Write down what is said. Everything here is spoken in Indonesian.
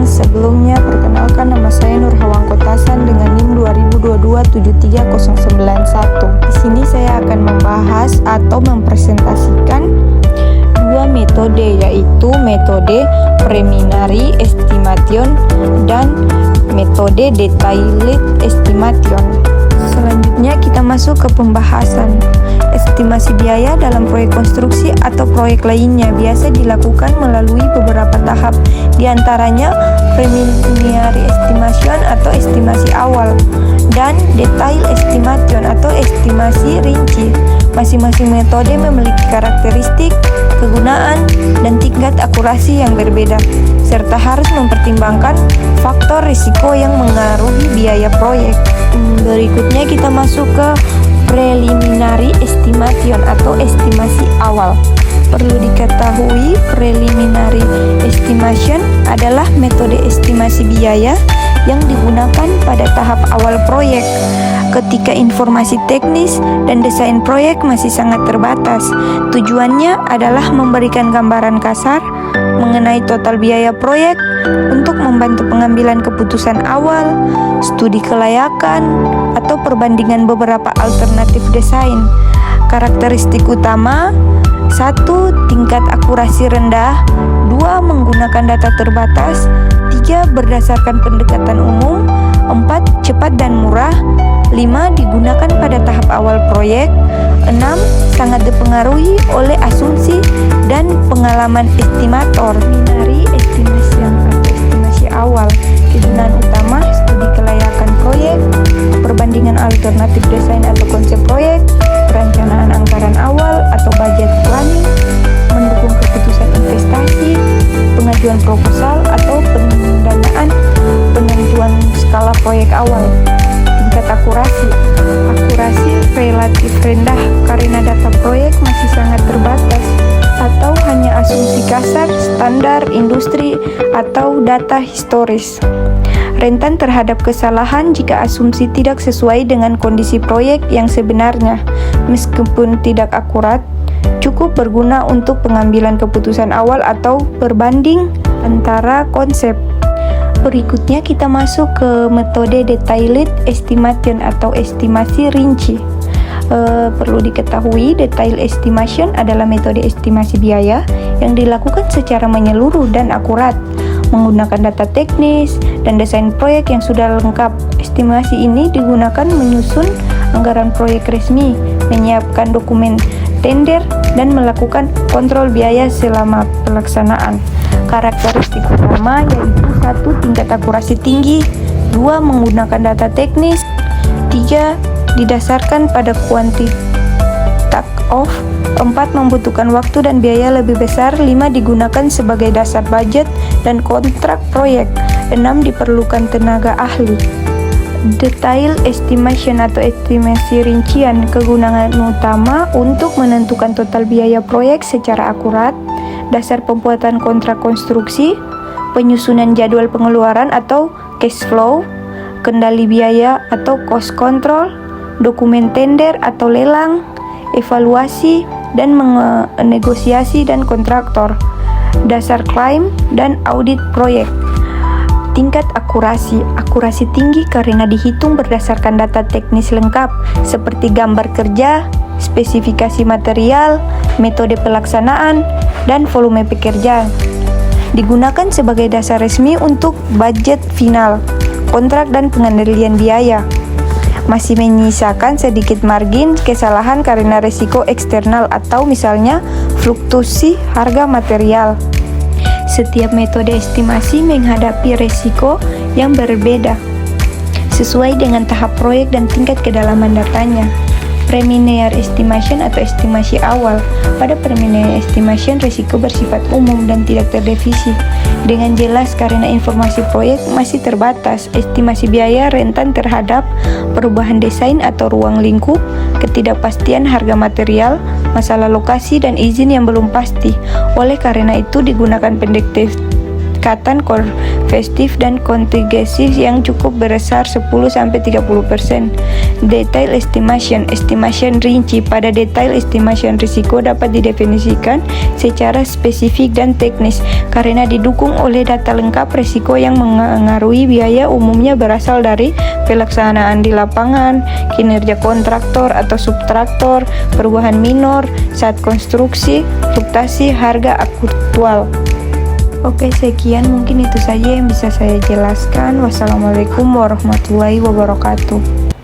Sebelumnya, perkenalkan nama saya Nur Hawang Kotasan dengan NIM 2022-73091. Di sini saya akan membahas atau mempresentasikan dua metode, yaitu metode preliminary estimation dan metode detailed estimation. Selanjutnya kita masuk ke pembahasan. Estimasi biaya dalam proyek konstruksi atau proyek lainnya biasa dilakukan melalui beberapa tahap, di antaranya preliminary estimation atau estimasi awal dan detail estimation atau estimasi rinci. Masing-masing metode memiliki karakteristik, kegunaan, dan tingkat akurasi yang berbeda, serta harus mempertimbangkan faktor risiko yang mengaruhi biaya proyek. Berikutnya kita masuk ke preliminary estimation atau estimasi awal. Perlu diketahui, preliminary estimation adalah metode estimasi biaya yang digunakan pada tahap awal proyek, ketika informasi teknis dan desain proyek masih sangat terbatas. Tujuannya adalah memberikan gambaran kasar mengenai total biaya proyek untuk membantu pengambilan keputusan awal, studi kelayakan, atau perbandingan beberapa alternatif desain. Karakteristik utama: 1. Tingkat akurasi rendah. 2. Menggunakan data terbatas. 3. Berdasarkan pendekatan umum. 4. Cepat dan murah. 5. Digunakan pada tahap awal proyek. 6. Sangat dipengaruhi oleh asumsi dan pengalaman estimator. Preliminary estimation atau estimasi awal. Kegunaan utama: studi kelayakan proyek, perbandingan alternatif desain atau konsep proyek, perencanaan anggaran awal atau budget planning, mendukung keputusan investasi, pengajuan proposal atau pendanaan, penentuan skala proyek awal. Tingkat akurasi relatif rendah karena data proyek masih sangat terbatas atau hanya asumsi kasar, standar industri, atau data historis. Rentan terhadap kesalahan jika asumsi tidak sesuai dengan kondisi proyek yang sebenarnya. Meskipun tidak akurat, cukup berguna untuk pengambilan keputusan awal atau perbanding antara konsep. Berikutnya kita masuk ke metode detailed estimation atau estimasi rinci. Perlu diketahui, detail estimation adalah metode estimasi biaya yang dilakukan secara menyeluruh dan akurat, menggunakan data teknis dan desain proyek yang sudah lengkap. Estimasi ini digunakan menyusun anggaran proyek resmi, menyiapkan dokumen tender, dan melakukan kontrol biaya selama pelaksanaan. Karakteristik utama yaitu 1. Tingkat akurasi tinggi. 2. Menggunakan data teknis. 3. Didasarkan pada quantitative. 4. Membutuhkan waktu dan biaya lebih besar. 5. Digunakan sebagai dasar budget dan kontrak proyek. 6. Diperlukan tenaga ahli. Detail estimation atau estimasi rincian. Kegunaan utama untuk menentukan total biaya proyek secara akurat, dasar pembuatan kontrak konstruksi, penyusunan jadwal pengeluaran atau cash flow, kendali biaya atau cost control, dokumen tender atau lelang, evaluasi dan negosiasi dan kontraktor, dasar klaim dan audit proyek. Tingkat akurasi tinggi karena dihitung berdasarkan data teknis lengkap seperti gambar kerja, spesifikasi material, metode pelaksanaan, dan volume pekerjaan. Digunakan sebagai dasar resmi untuk budget final, kontrak, dan pengendalian biaya. Masih menyisakan sedikit margin kesalahan karena risiko eksternal atau misalnya fluktuasi harga material. Setiap metode estimasi menghadapi risiko yang berbeda sesuai dengan tahap proyek dan tingkat kedalaman datanya. Preliminary estimation atau estimasi awal. Pada preliminary estimation, risiko bersifat umum dan tidak terdefisi dengan jelas karena informasi proyek masih terbatas. Estimasi biaya rentan terhadap perubahan desain atau ruang lingkup, ketidakpastian harga material, masalah lokasi, dan izin yang belum pasti. Oleh karena itu digunakan peningkatan konvektif dan kontingensi yang cukup besar 10-30%. Detail estimation rinci. Pada detail estimation risiko dapat didefinisikan secara spesifik dan teknis karena didukung oleh data lengkap. Risiko yang mengaruhi biaya umumnya berasal dari pelaksanaan di lapangan, kinerja kontraktor atau subtraktor, perubahan minor saat konstruksi, fluktuasi harga aktual. Oke, sekian mungkin itu saja yang bisa saya jelaskan. Wassalamualaikum warahmatullahi wabarakatuh.